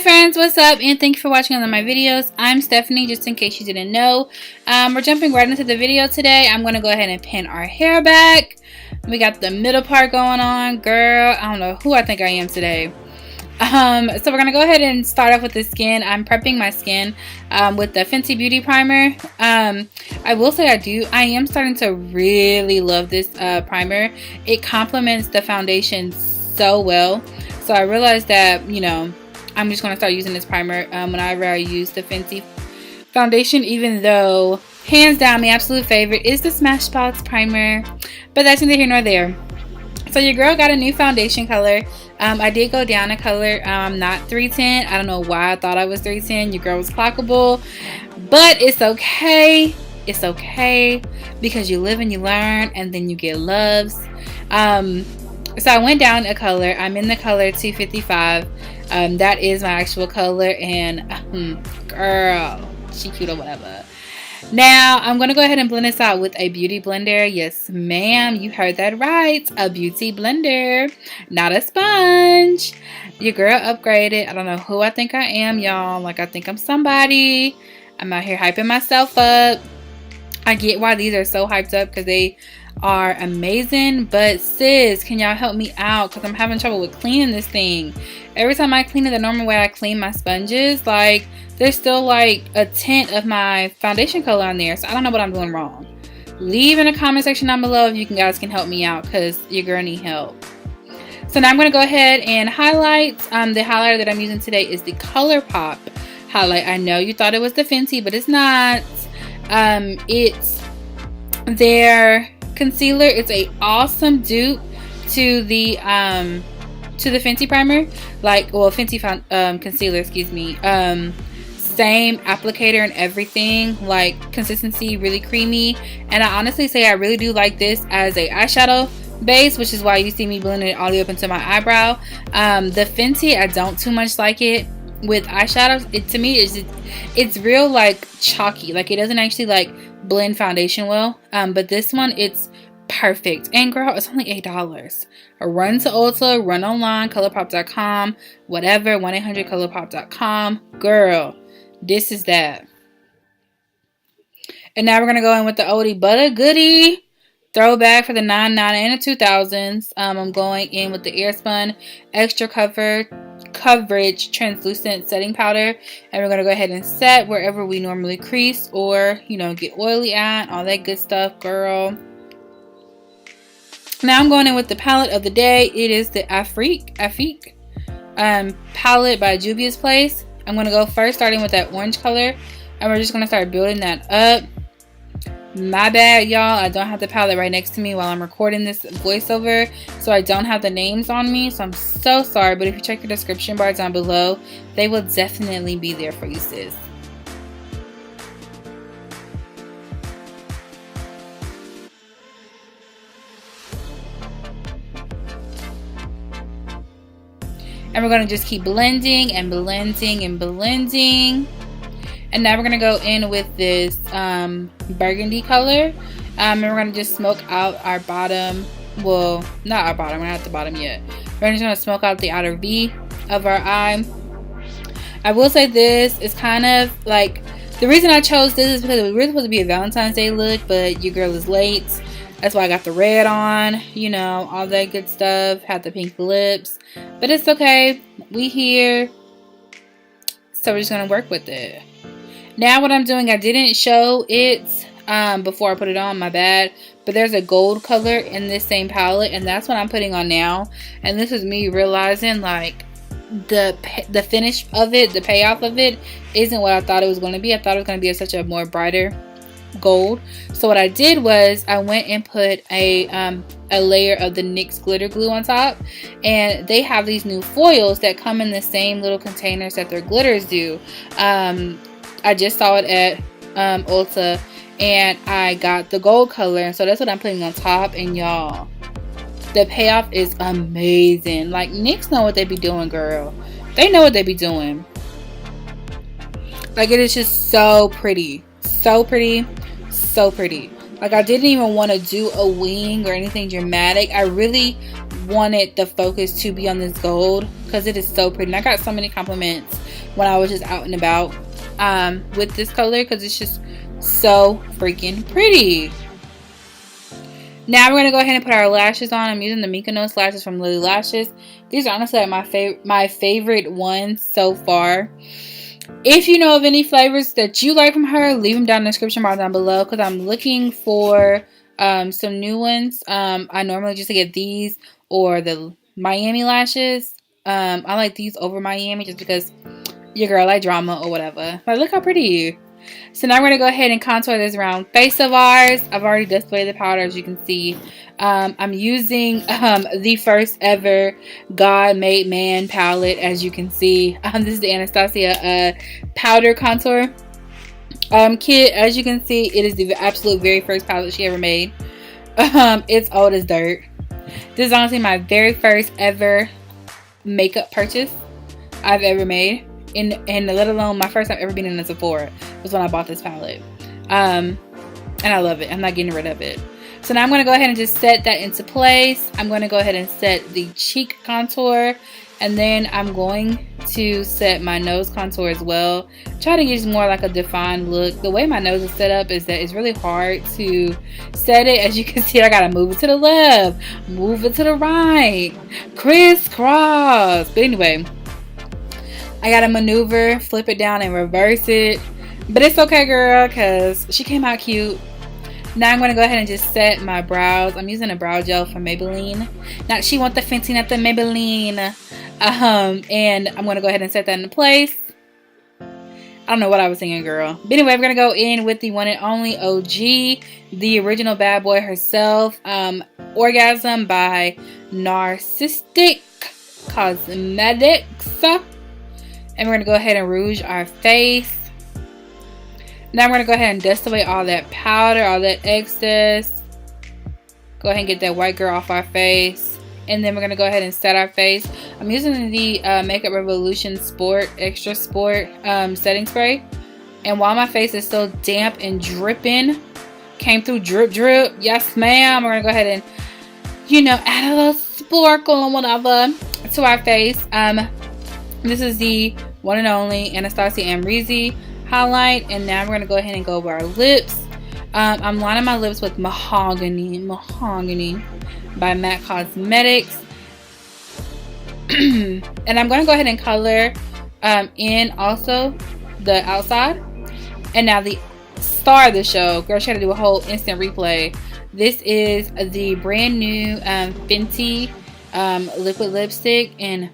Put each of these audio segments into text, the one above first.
Friends, what's up, and thank you for watching all of my videos. I'm Stephanie, just in case you didn't know. We're jumping right into the video today. I'm going to go ahead and pin our hair back. We got the middle part going on. Girl, I don't know who I think I am today. So we're going to go ahead and start off with the skin. I'm prepping my skin with the Fenty Beauty Primer. I will say I am starting to really love this primer. It complements the foundation so well. So I realized that, you know, I'm just going to start using this primer whenever I use the Fenty foundation, even though hands down my absolute favorite is the Smashbox primer, but that's neither here nor there. So your girl got a new foundation color. I did go down a color, not 310. I don't know why I thought I was 310. Your girl was clockable, but it's okay. It's okay because you live and you learn, and then you get loves. So I went down a color. I'm in the color 255. That is my actual color, and girl, she cute or whatever. Now I'm gonna go ahead and blend this out with a beauty blender. Yes ma'am, you heard that right, a beauty blender, not a sponge. Your girl upgraded. I don't know who I think I am, y'all. Like, I think I'm somebody. I'm out here hyping myself up. I get why these are so hyped up because they are amazing, but sis, can y'all help me out? Because I'm having trouble with cleaning this thing. Every time I clean it the normal way I clean my sponges, like, there's still like a tint of my foundation color on there. So I don't know what I'm doing wrong. Leave in the comment section down below if you guys can help me out, because your girl need help. So now I'm going to go ahead and highlight. The highlighter that I'm using today is the ColourPop highlight. I know you thought it was the Fenty, but it's not. It's their concealer. It's a awesome dupe to the Fenty primer, like, well, Fenty concealer, excuse me. Same applicator and everything, like consistency, really creamy. And I honestly say I really do like this as a eyeshadow base, which is why you see me blending it all the way up into my eyebrow. The Fenty, I don't too much like it with eyeshadows. It, to me, it's real like chalky, like it doesn't actually like blend foundation well. But this one, it's perfect. And girl, it's only $8. Run to Ulta, run online, ColourPop.com, whatever, 1-800-ColourPop.com. Girl, this is that. And now we're gonna go in with the oldie but a goodie throwback for the 99 and the 2000s. I'm going in with the Airspun extra coverage translucent setting powder, and we're gonna go ahead and set wherever we normally crease or, you know, get oily at, all that good stuff, girl. Now I'm going in with the palette of the day. It is the Afrique palette by Juvia's Place. I'm going to go first starting with that orange color, and we're just going to start building that up. My bad, y'all. I don't have the palette right next to me while I'm recording this voiceover, so I don't have the names on me, so I'm so sorry. But if you check the description bar down below, they will definitely be there for you, sis. And we're going to just keep blending and blending and blending. And now we're going to go in with this burgundy color. And we're going to just smoke out our bottom. Well, not our bottom. We're not at the bottom yet. We're just going to smoke out the outer V of our eye. I will say this is kind of like, the reason I chose this is because we were supposed to be a Valentine's Day look, but your girl is late. That's why I got the red on, you know, all that good stuff. Had the pink lips, but it's okay. We here, so we're just gonna work with it. Now what I'm doing, I didn't show it before I put it on, my bad. But there's a gold color in this same palette, and that's what I'm putting on now. And this is me realizing, like, the finish of it, the payoff of it, isn't what I thought it was going to be. I thought it was going to be such a more brighter gold. So what I did was I went and put a layer of the NYX glitter glue on top, and they have these new foils that come in the same little containers that their glitters do. I just saw it at Ulta, and I got the gold color, and so that's what I'm putting on top. And y'all, the payoff is amazing. Like, NYX know what they be doing, girl. They know what they be doing. Like, it is just so pretty, so pretty, so pretty. Like, I didn't even want to do a wing or anything dramatic. I really wanted the focus to be on this gold because it is so pretty. And I got so many compliments when I was just out and about with this color because it's just so freaking pretty. Now we're gonna go ahead and put our lashes on. I'm using the Mynokos lashes from Lilly Lashes. These are honestly like my favorite ones so far. If you know of any flavors that you like from her, leave them down in the description bar down below because I'm looking for some new ones. I normally just get these or the Miami lashes. I like these over Miami just because your girl like drama or whatever. But look how pretty. So now we're going to go ahead and contour this round face of ours. I've already displayed the powder, as you can see. I'm using the first ever God Made Man palette, as you can see. This is the Anastasia powder contour kit. As you can see, it is the absolute very first palette she ever made. It's old as dirt. This is honestly my very first ever makeup purchase I've ever made. And let alone my first time ever being in a Sephora was when I bought this palette. And I love it. I'm not getting rid of it. So now I'm going to go ahead and just set that into place. I'm going to go ahead and set the cheek contour. And then I'm going to set my nose contour as well. Try to get more like a defined look. The way my nose is set up is that it's really hard to set it. As you can see, I got to move it to the left, move it to the right, crisscross. But anyway, I gotta maneuver, flip it down, and reverse it. But it's okay, girl, because she came out cute. Now I'm going to go ahead and just set my brows. I'm using a brow gel from Maybelline. Now, she wants the Fenty, not the Maybelline. And I'm going to go ahead and set that into place. I don't know what I was thinking, girl. But anyway, we're going to go in with the one and only OG, the original bad boy herself. Orgasm by Nyx Comsetics. And we're going to go ahead and rouge our face. Now I'm going to go ahead and dust away all that powder, all that excess. Go ahead and get that white girl off our face. And then we're going to go ahead and set our face. I'm using the Makeup Revolution Sport Extra Sport setting spray. And while my face is still damp and dripping, came through drip drip. Yes, ma'am. We're going to go ahead and, you know, add a little sparkle or whatever to our face. This is the one and only Anastasia Amrezy highlight. And now we're going to go ahead and go over our lips. I'm lining my lips with Mahogany by MAC Cosmetics. And I'm going to go ahead and color in also the outside. And now the star of the show, girl, she had to do a whole instant replay. This is the brand new Fenty liquid lipstick. And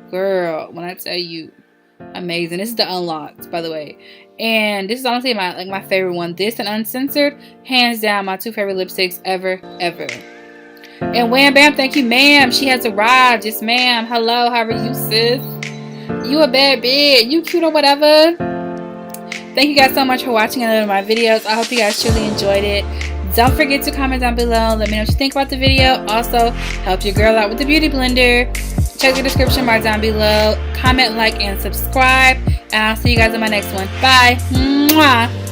girl, when I tell you, amazing. This is the Unlocked, by the way. And this is honestly my favorite one. This and Uncensored, hands down, my two favorite lipsticks ever. And wham bam, thank you, ma'am. She has arrived. Yes, ma'am. Hello, how are you, sis? You a bad bitch. You cute or whatever. Thank you guys so much for watching another of my videos. I hope you guys truly enjoyed it. Don't forget to comment down below. Let me know what you think about the video. Also, help your girl out with the beauty blender. Check the description bar down below. Comment, like, and subscribe. And I'll see you guys in my next one. Bye. Mwah.